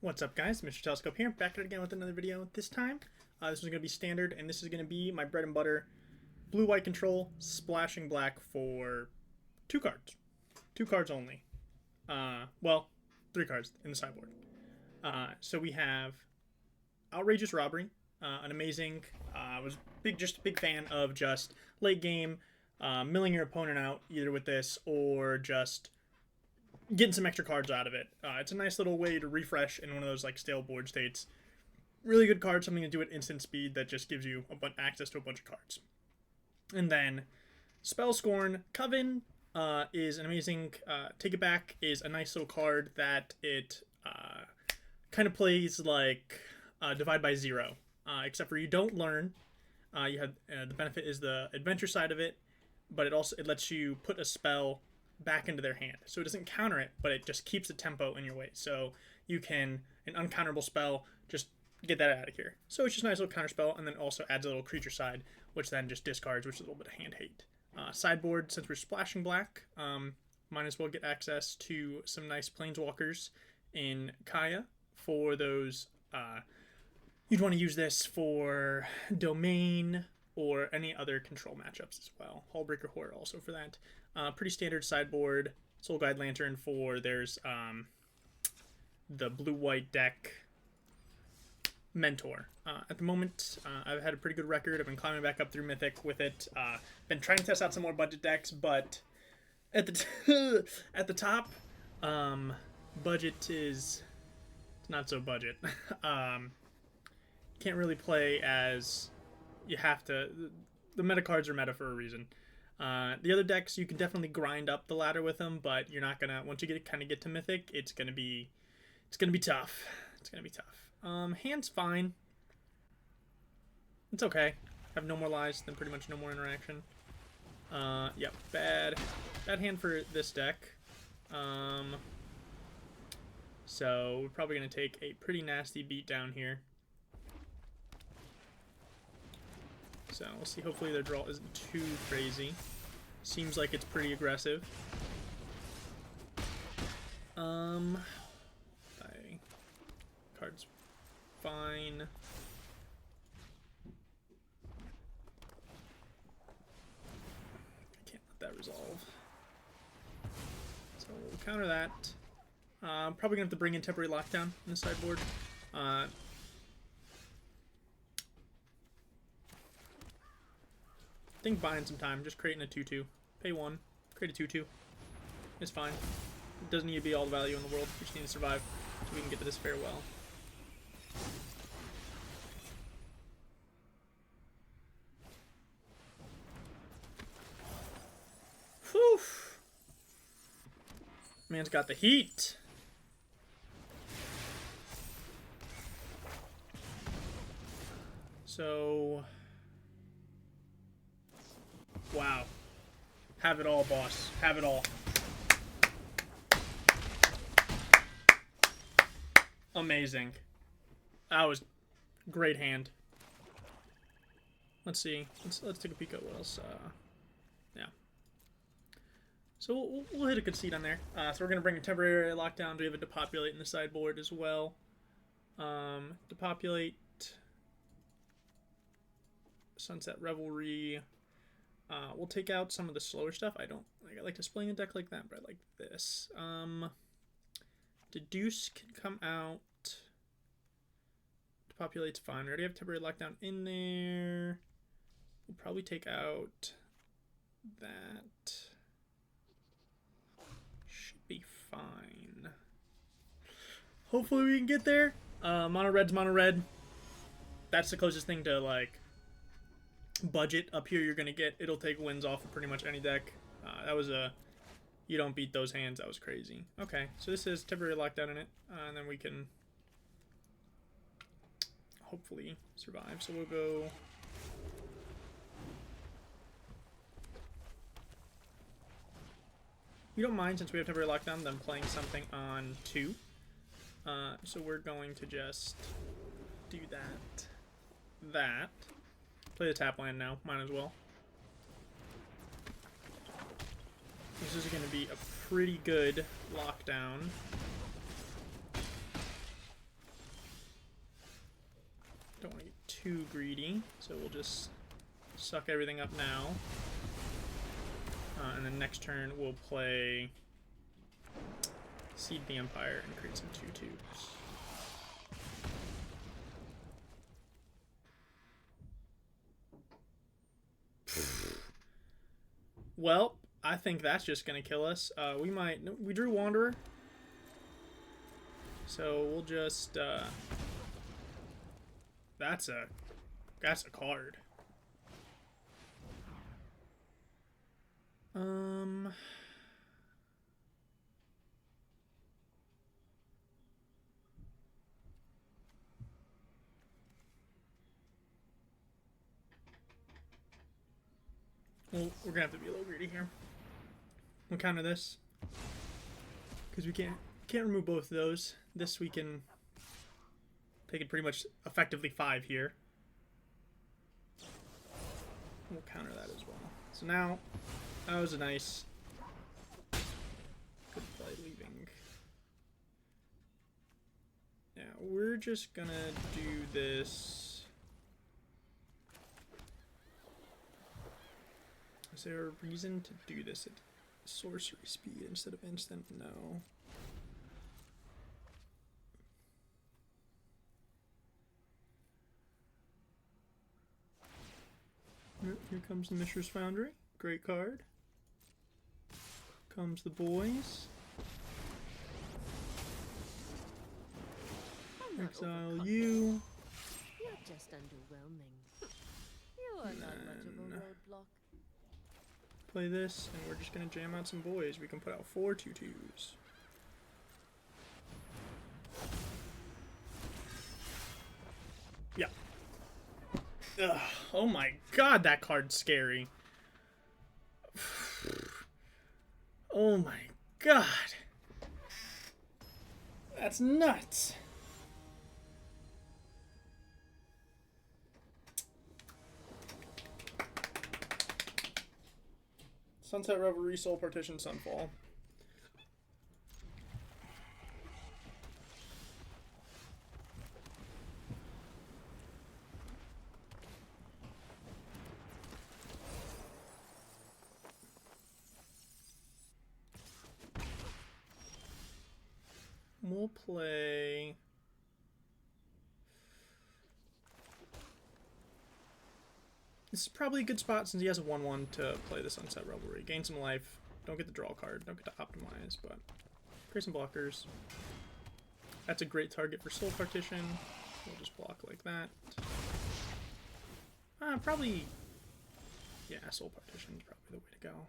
What's up, guys? Mr. Telescope here, back at it again with another video. This time, this is going to be standard, and this is going to be my bread and butter blue-white control, splashing black for 2 cards. 2 cards only. Well, 3 cards in the sideboard. So we have Outrageous Robbery, an amazing, was just a big fan of just late game, milling your opponent out either with this or just getting some extra cards out of it. It's a nice little way to refresh in one of those like stale board states. Really good card, something to do at instant speed that just gives you access to a bunch of cards. And then Spellscorn Coven is an amazing Take It Back is a nice little card that it kind of plays like Divide by Zero, except for you don't learn. You have the benefit is the adventure side of it, but it lets you put a spell back into their hand. So it doesn't counter it, but it just keeps the tempo in your way. So you can, an uncounterable spell, just get that out of here. So it's just a nice little counter spell, and then also adds a little creature side, which then just discards, which is a little bit of hand hate. Sideboard, since we're splashing black, might as well get access to some nice planeswalkers in Kaya for those. You'd want to use this for Domain or any other control matchups as well. Hullbreaker Horror also for that. Pretty standard sideboard. Soul Guide Lantern for there's the blue-white deck Mentor. At the moment, I've had a pretty good record. I've been climbing back up through Mythic with it. Been trying to test out some more budget decks, but at the at the top, budget is not so budget. Can't really play as you have to. The meta cards are meta for a reason. The other decks, you can definitely grind up the ladder with them, but you're not gonna. Once you get to Mythic, it's gonna be tough. It's gonna be tough. Hand's fine. It's okay. Have no more lies, then pretty much no more interaction. Yep, bad hand for this deck. So we're probably gonna take a pretty nasty beat down here. So we'll see. Hopefully their draw isn't too crazy. Seems like it's pretty aggressive. Card's fine. I can't let that resolve. So we'll counter that. Probably gonna have to bring in Temporary Lockdown in the sideboard. I think buying some time, just creating a 2/2. Pay 1, create a 2/2. It's fine. It doesn't need to be all the value in the world. We just need to survive so we can get to this farewell. Whew. Man's got the heat. So, wow. Have it all, boss. Have it all. Amazing. That was great hand. Let's see. Let's take a peek at what else. Yeah. So we'll hit a concede on there. So we're gonna bring a Temporary Lockdown. We have a Depopulate in the sideboard as well. Depopulate. Sunset Revelry. We'll take out some of the slower stuff. I like displaying a deck like that, but I like this. Deduce can come out. Depopulate's fine. We already have Temporary Lockdown in there. We'll probably take out that. Should be fine. Hopefully we can get there. Mono red's mono red. That's the closest thing to like budget up here you're gonna get. It'll take wins off of pretty much any deck. That was a you don't beat those hands. That was crazy. Okay, so this is Temporary Lockdown in it, and then we can hopefully survive. So we'll go. You don't mind, since we have Temporary Lockdown, them playing something on 2. So we're going to just do that. Play the tap land now. Might as well. This is going to be a pretty good lockdown. too greedy, so we'll just suck everything up now. And then next turn we'll play Seed the Empire and create some 2/2s. Well, I think that's just gonna kill us. We drew Wanderer, so we'll just that's a card. Well, we're gonna have to be a little greedy here. We'll counter this because we can't remove both of those. This we can take it pretty much effectively 5 here. We'll counter that as well. So now that was a nice good play leaving. Now we're just gonna do this. Is there a reason to do this at sorcery speed instead of instant? No. Here comes the Mishra's Foundry. Great card. Comes the boys. Exile you. You're just underwhelming. You are not much of a roadblock. Play this, and we're just gonna jam out some boys. We can put out 4 2/2s. Yeah. Ugh. Oh my god, that card's scary. Oh my god. That's nuts. Sunset Revelry, Soul Partition, Sunfall. We'll play... This is probably a good spot since he has a 1/1 to play the Sunset Revelry. Gain some life. Don't get the draw card. Don't get to optimize, but create some blockers. That's a great target for Soul Partition. We'll just block like that. Probably... Yeah, Soul Partition is probably the way to go.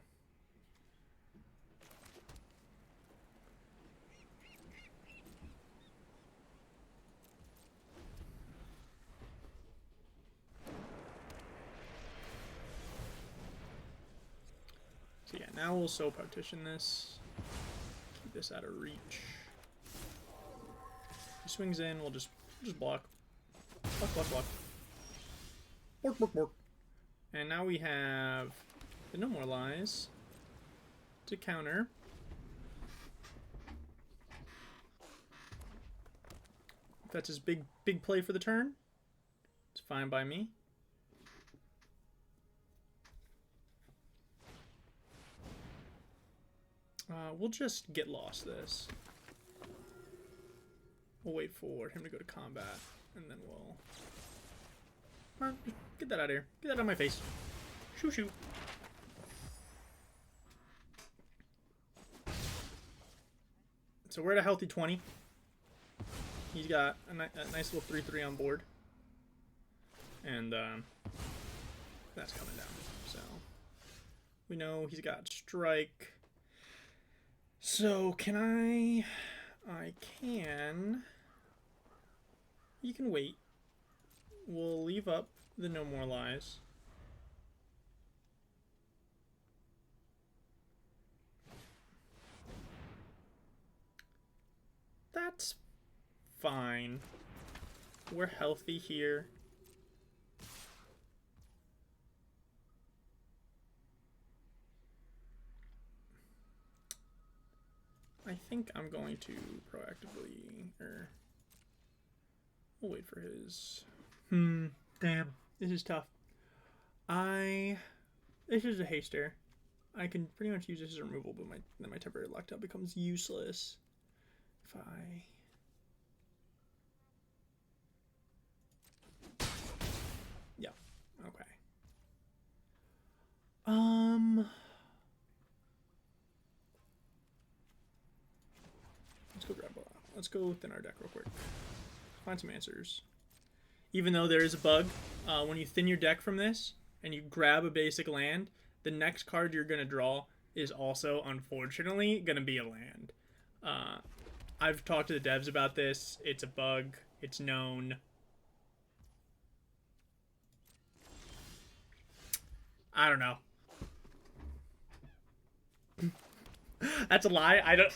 So yeah, now we'll Soul Partition this. Keep this out of reach. He swings in, we'll just block. Block, block, block. Bork, bork, bork. And now we have the No More Lies to counter. If that's his big play for the turn, it's fine by me. We'll just get lost this. We'll wait for him to go to combat, and then we'll... Get that out of here. Get that out of my face. Shoo shoo. So we're at a healthy 20. He's got a nice little 3/3 on board. And that's coming down. So we know he's got strike. So can I can... You can wait. We'll leave up the No More Lies. That's fine. We're healthy here. I think I'm going to proactively, we'll wait for his, Damn, this is tough. This is a haster. I can pretty much use this as a removal, but then my temporary locked-out becomes useless. If yeah, okay. Let's go grab let's go within our deck real quick. Find some answers. Even though there is a bug, when you thin your deck from this and you grab a basic land, the next card you're going to draw is also, unfortunately, going to be a land. I've talked to the devs about this. It's a bug. It's known. I don't know. That's a lie. I don't...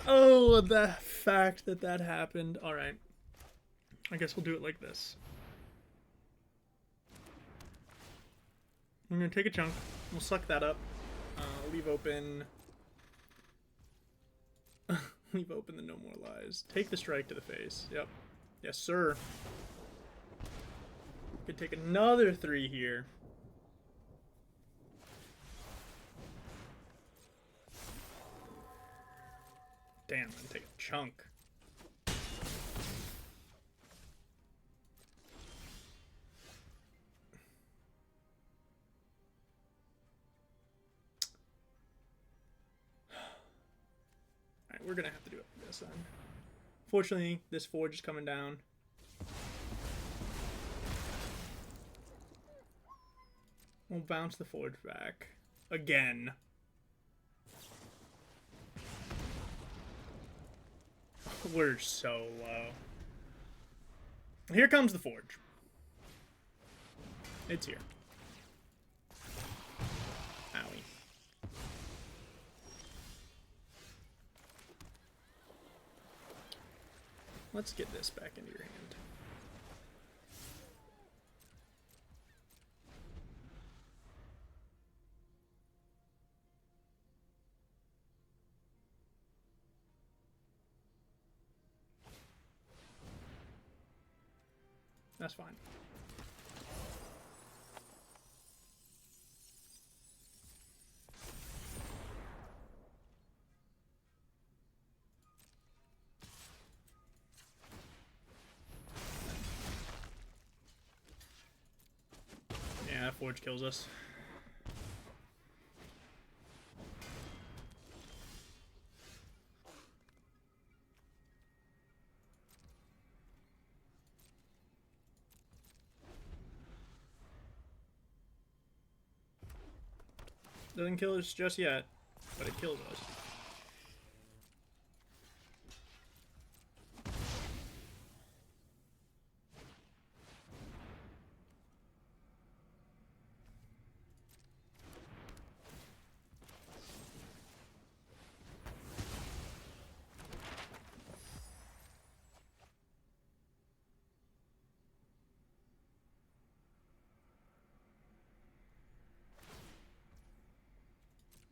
Oh, the fact that that happened. All right. I guess we'll do it like this. I'm going to take a chunk. We'll suck that up. Leave open... Leave open the No More Lies. Take the strike to the face. Yep. Yes, sir. Could take another 3 here. Damn, I'm gonna take a chunk. Alright, we're gonna have to do it like this then. Fortunately, this forge is coming down. We'll bounce the forge back. Again. We're so low. Here comes the forge. It's here. Owie. Let's get this back into your hand. That's fine. Yeah, that forge kills us. Doesn't kill us just yet, but it kills us.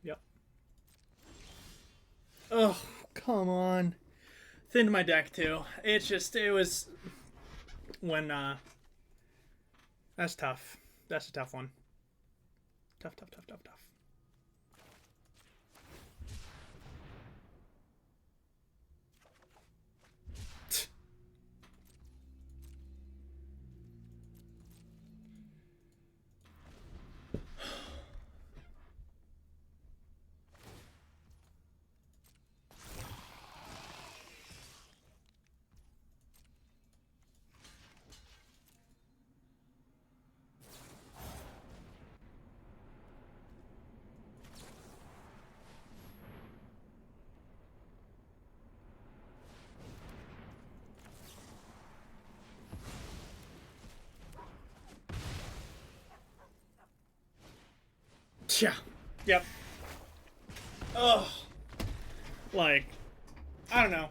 Yep. Oh, come on. Thinned my deck too. It's just, it was when, that's tough. That's a tough one. Tough, tough, tough, tough, tough. Yeah. Yep. Ugh. Like, I don't know.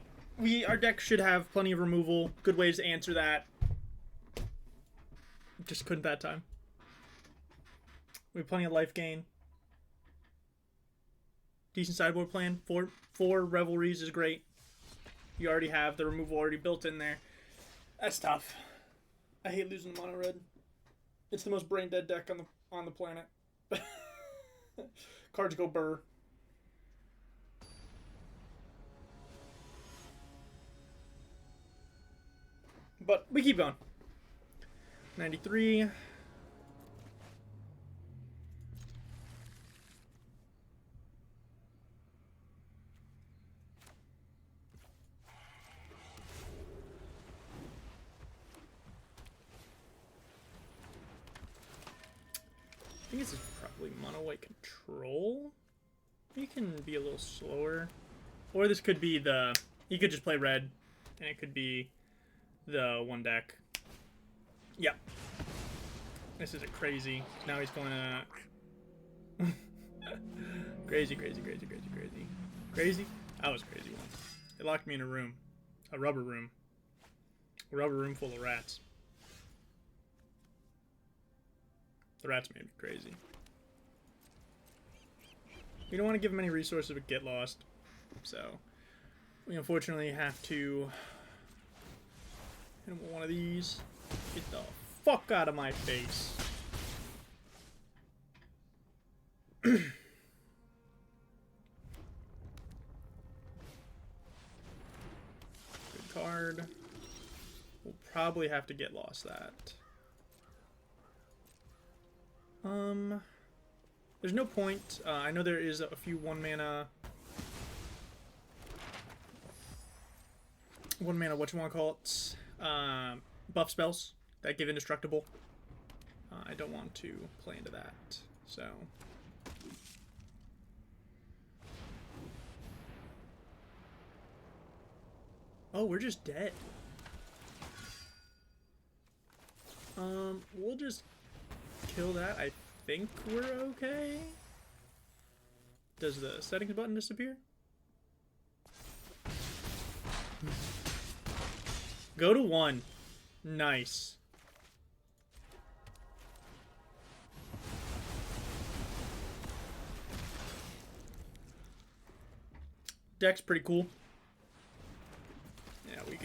Our deck should have plenty of removal. Good ways to answer that. Just couldn't that time. We have plenty of life gain. Decent sideboard plan. Four revelries is great. You already have the removal already built in there. That's tough. I hate losing the mono red. It's the most brain dead deck on the planet. Cards go burr. But we keep going. 93. I think this is probably mono white control. You can be a little slower. Or this could be the... You could just play red, and it could be the one deck. Yep. This is a crazy. Now he's going to... crazy, crazy, crazy, crazy, crazy. Crazy? That was crazy one. It locked me in a room. A rubber room. A rubber room full of rats. The rats made me crazy. We don't want to give them any resources but get lost. So, we unfortunately have to hit him with one of these. Get the fuck out of my face. Good card. We'll probably have to get lost that. There's no point. I know there is a few one mana whatchamacallit, buff spells that give indestructible. I don't want to play into that, so. Oh, we're just dead. We'll just kill that. I think we're okay. Does the settings button disappear? Go to 1. Nice. Deck's pretty cool. Yeah, we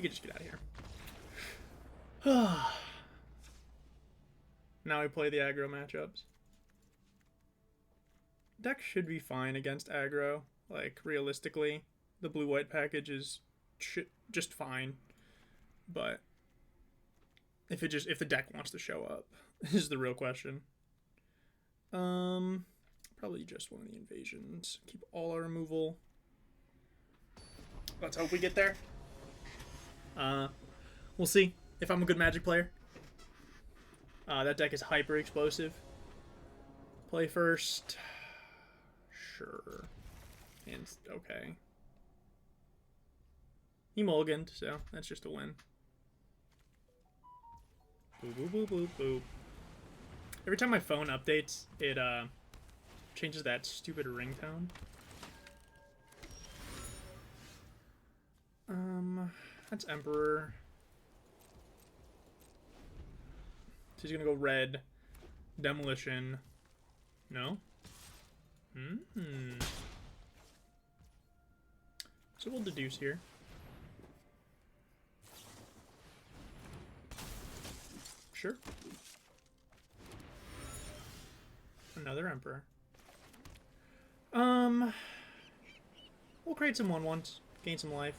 could just get out of here. Now we play the aggro matchups. Deck should be fine against aggro. Like, realistically, the blue-white package is just fine. But if the deck wants to show up, is the real question. Probably just one of the invasions. Keep all our removal. Let's hope we get there. We'll see if I'm a good Magic player. That deck is hyper explosive. Play first. Sure. And okay. He mulliganed, so that's just a win. Boop, boop, boop, boop, boop. Every time my phone updates, it changes that stupid ringtone. That's Emperor. So he's gonna go red. Demolition. No? So we'll deduce here. Sure. Another Emperor. We'll create some 1/1s. Gain some life.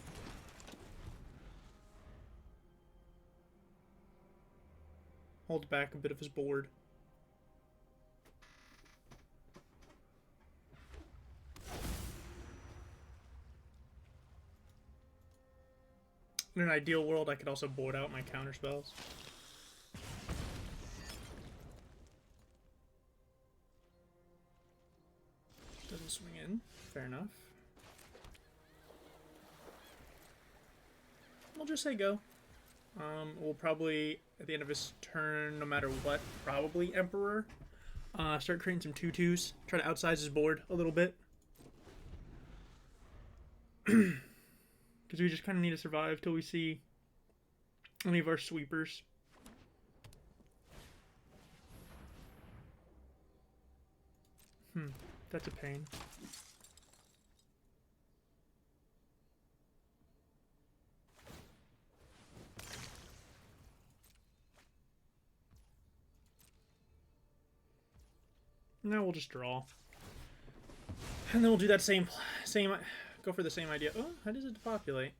Hold back a bit of his board. In an ideal world, I could also board out my counter spells. Doesn't swing in. Fair enough. We'll just say go. We'll probably, at the end of his turn, no matter what, probably Emperor. Start creating some 2/2s. Try to outsize his board a little bit. Because we just kind of need to survive till we see any of our sweepers. That's a pain. Now we'll just draw. And then we'll do that same, go for the same idea. Oh, how does it depopulate?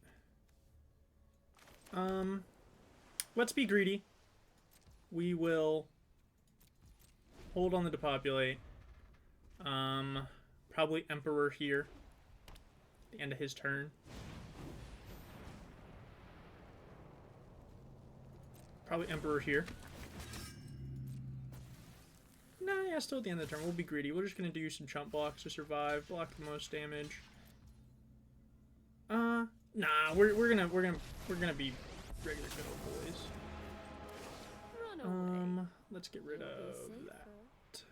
Let's be greedy. We will hold on the depopulate. Probably Emperor here. At the end of his turn. Probably Emperor here. Nah, yeah, still at the end of the turn. We'll be greedy. We're just gonna do some chump blocks to survive. Block the most damage. Nah, we're gonna be regular good old boys. Let's get rid of that.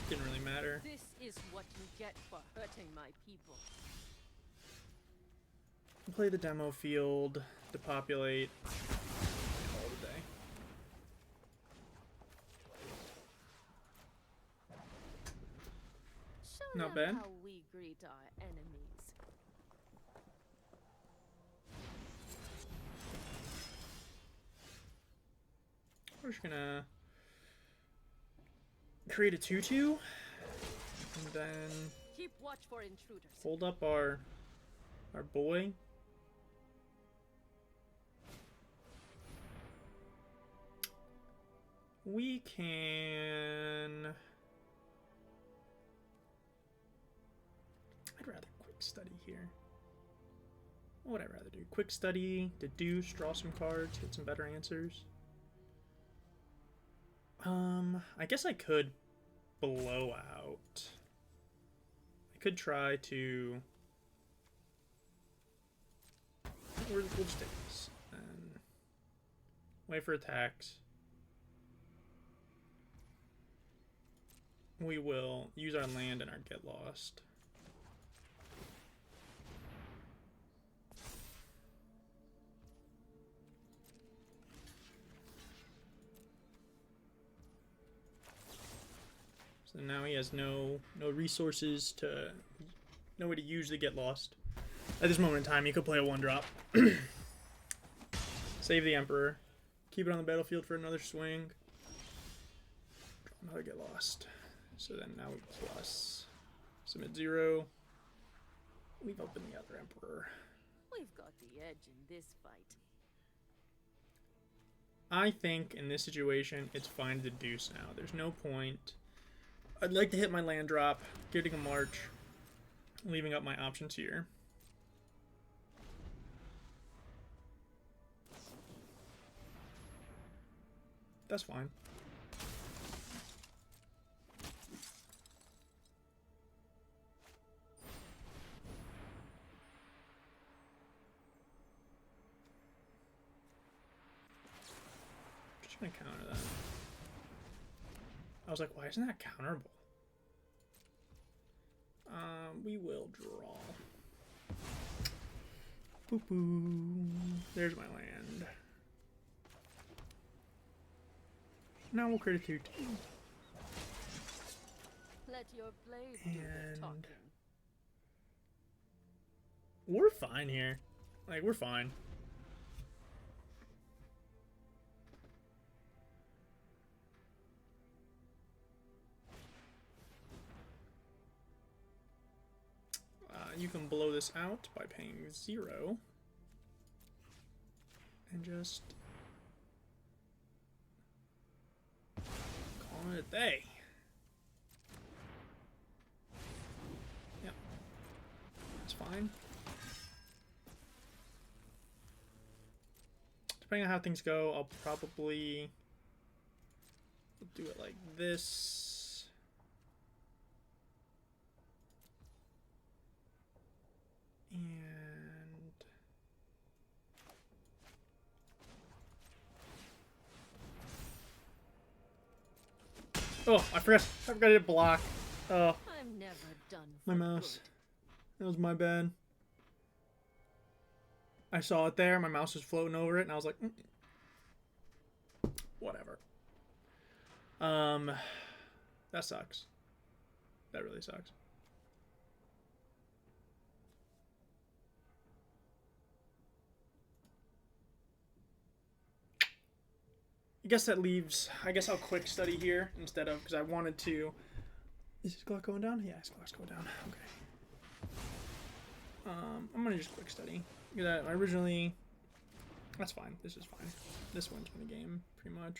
Didn't really matter. This is what you get for hurting my people. Play the demo field, depopulate, call it a day. Show Not them bad. how we greet our enemies. We're just gonna create a 2/2, and then Keep watch for intruders. hold up our boy. We can. I'd rather quick study here. What would I rather do? Quick study, deduce, draw some cards, get some better answers. I guess I could blow out. I could try to. We'll just take this and wait for attacks. We will use our land and our get lost. So now he has no resources to, no way to use the get lost. At this moment in time, he could play a 1-drop. Save the Emperor. Keep it on the battlefield for another swing. Draw another get lost. So then now we plus. Submit 0. Leave open the other Emperor. We've got the edge in this fight. I think in this situation, it's fine to deduce now. There's no point. I'd like to hit my land drop, getting a march, leaving up my options here. That's fine. Just gonna counter that. I was like, why isn't that counterable? We will draw. Poo-poo. There's my land. Now we'll create a 2/2. Let your blade do the talking. We're fine here. Like, we're fine. You can blow this out by paying 0. And just call it a day. Yep. That's fine. Depending on how things go, I'll probably do it like this. And oh, I forgot to block. Oh, I'm never done. my mouse. That was my bad. I saw it there. My mouse was floating over it, and I was like, whatever. That sucks. That really sucks. guess that leaves... I guess I'll quick study here instead of... Because I wanted to... Is this clock going down? Yeah, this clock's going down. Okay. I'm going to just quick study. Because I originally... That's fine. This is fine. This wins me the game, pretty much.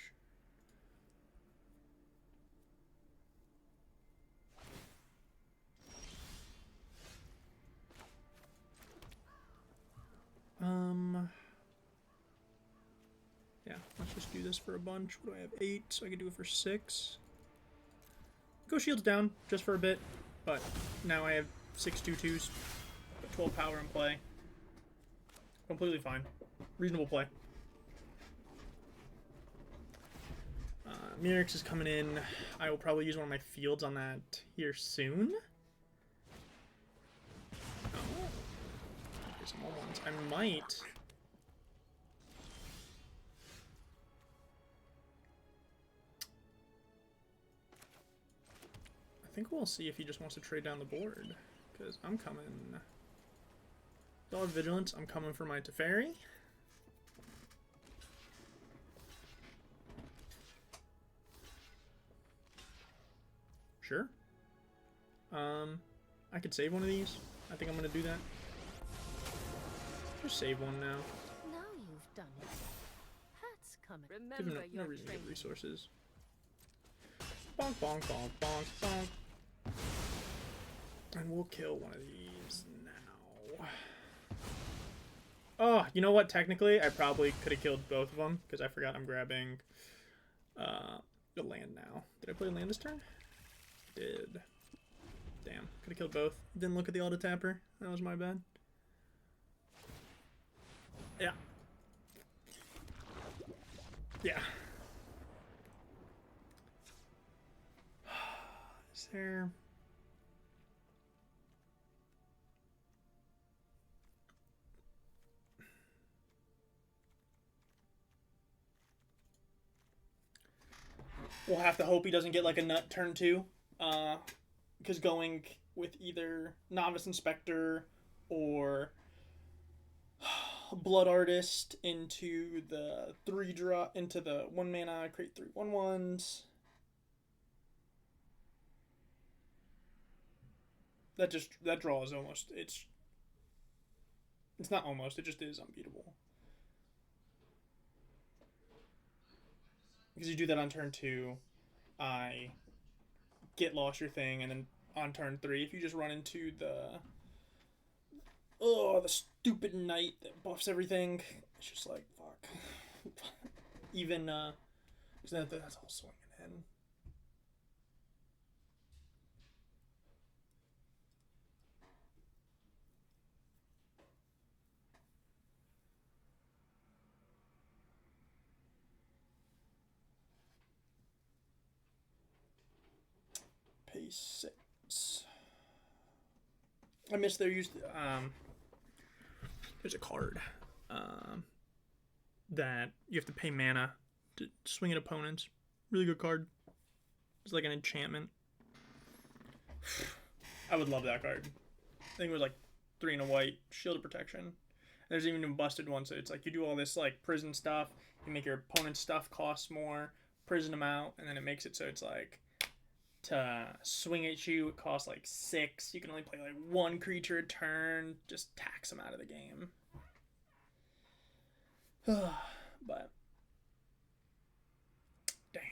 Yeah, let's just do this for a bunch. What do I have? 8, so I can do it for 6. Go shields down just for a bit, but now I have 6 2/2s, 12 power in play. Completely fine. Reasonable play. Mirix is coming in. I will probably use one of my fields on that here soon. Oh. There's some more ones. I might... I think we'll see if he just wants to trade down the board. Because I'm coming... Dog Vigilance, I'm coming for my Teferi. Sure. I could save one of these. I think I'm going to do that. Just save one now. Now you've done it. That's coming. Give him Remember no your reason to training. get resources. Bonk, bonk, bonk, bonk, bonk. And we'll kill one of these now. Oh, you know what? Technically, I probably could have killed both of them because I forgot I'm grabbing the land now. Did I play land this turn? Did. Damn, could have killed both. Didn't look at the auto tapper. That was my bad. Yeah. Yeah. Is there... We'll have to hope he doesn't get like a nut turn 2. Because going with either Novice Inspector or Blood Artist into the 3-drop, into the 1 mana, create 3 1/1s. That draw is almost, it's not almost, it just is unbeatable. Because you do that on turn 2, I get lost your thing, and then on turn 3, if you just run into the stupid knight that buffs everything, it's just like, fuck. Even, that's all swinging in. Pay 6. I missed their use. There's a card that you have to pay mana to swing at opponents. Really good card. It's like an enchantment. I would love that card. I think it was like 3 and a white, shield of protection. There's even a busted one, so it's like you do all this like prison stuff, you make your opponent's stuff cost more, prison them out, and then it makes it so it's like to swing at you, it costs like 6. You can only play like 1 creature a turn. Just tax them out of the game. But damn.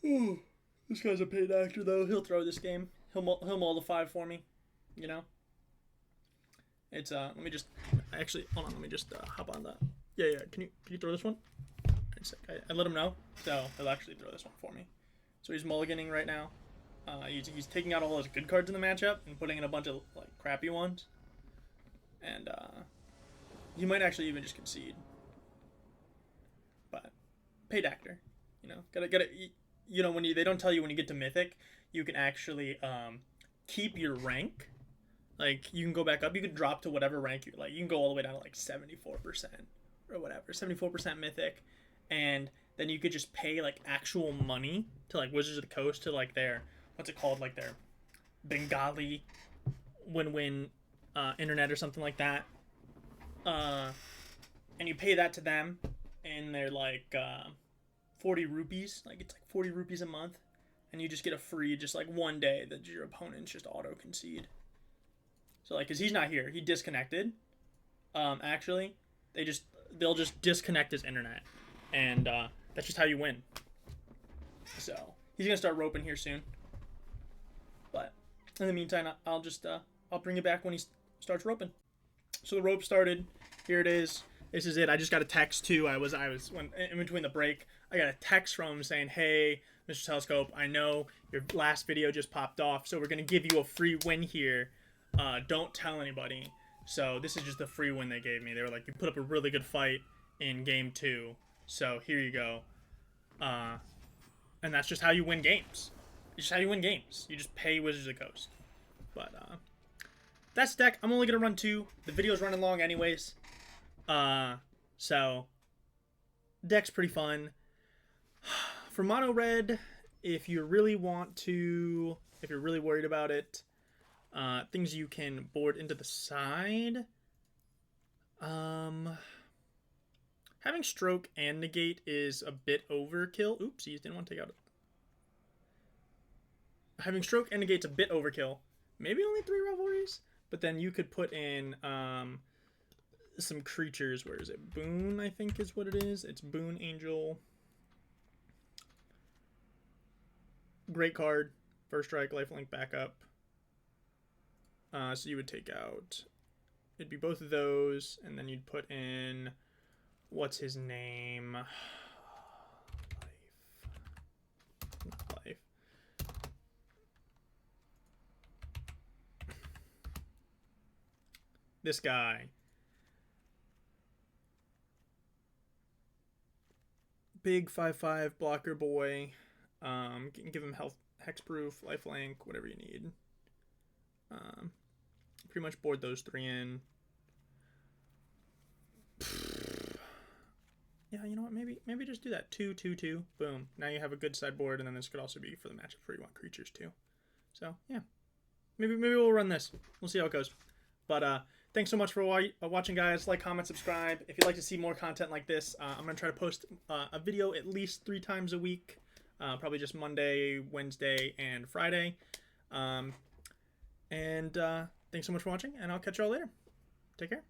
Ooh, this guy's a paid actor though. He'll throw this game. He'll mull the 5 for me. You know. It's let me just actually hold on. Let me just hop on that. Yeah. Can you throw this one? I let him know, so he'll actually throw this one for me. So he's mulliganing right now. He's taking out all his good cards in the matchup and putting in a bunch of like crappy ones. And he might actually even just concede. But paid actor, you know, gotta. You know, they don't tell you when you get to Mythic, you can actually keep your rank. Like you can go back up. You can drop to whatever rank you like. You can go all the way down to like 74% or whatever, 74% Mythic. And then you could just pay like actual money to like Wizards of the Coast to like their, what's it called, like their Bengali win-win internet or something like that, and you pay that to them, and they're like 40 rupees, like it's like 40 rupees a month, and you just get a free just like one day that your opponents just auto concede. So like, cause he's not here, he disconnected. Actually, they'll just disconnect his internet, and that's just how you win. So he's gonna start roping here soon. But in the meantime, I'll just I'll bring it back when he starts roping. So the rope started. Here it is. This is it. I just got a text too. I was when in between the break, I got a text from him saying, "Hey, Mr. Telescope, I know your last video just popped off, so we're gonna give you a free win here. Don't tell anybody." So this is just the free win they gave me. They were like, "You put up a really good fight in game 2, so here you go." And that's just how you win games. It's just how you win games. You just pay Wizards of the Coast. But that's the deck. I'm only gonna run 2. The video's running long anyways. So deck's pretty fun. For mono red, if you really want to, if you're really worried about it, things you can board into the side. Having Stroke and Negate is a bit overkill. Oopsies, didn't want to take out. Having Stroke and Negate's a bit overkill. Maybe only 3 Revelries, but then you could put in some creatures. Where is it? Boon, I think is what it is. It's Boon Angel. Great card. First strike, lifelink backup. So you would take out, it'd be both of those, and then you'd put in, what's his name? Life. This guy. Big 5/5 blocker boy. Give him health, hexproof, lifelink, whatever you need. Pretty much board those 3 in. Yeah, you know what? Maybe just do that. 2/2/2. Boom. Now you have a good sideboard, and then this could also be for the matchup where you want creatures too. So yeah, maybe we'll run this. We'll see how it goes. But thanks so much for watching, guys. Like, comment, subscribe. If you'd like to see more content like this, I'm gonna try to post a video at least 3 times a week. Probably just Monday, Wednesday, and Friday. And thanks so much for watching, and I'll catch y'all later. Take care.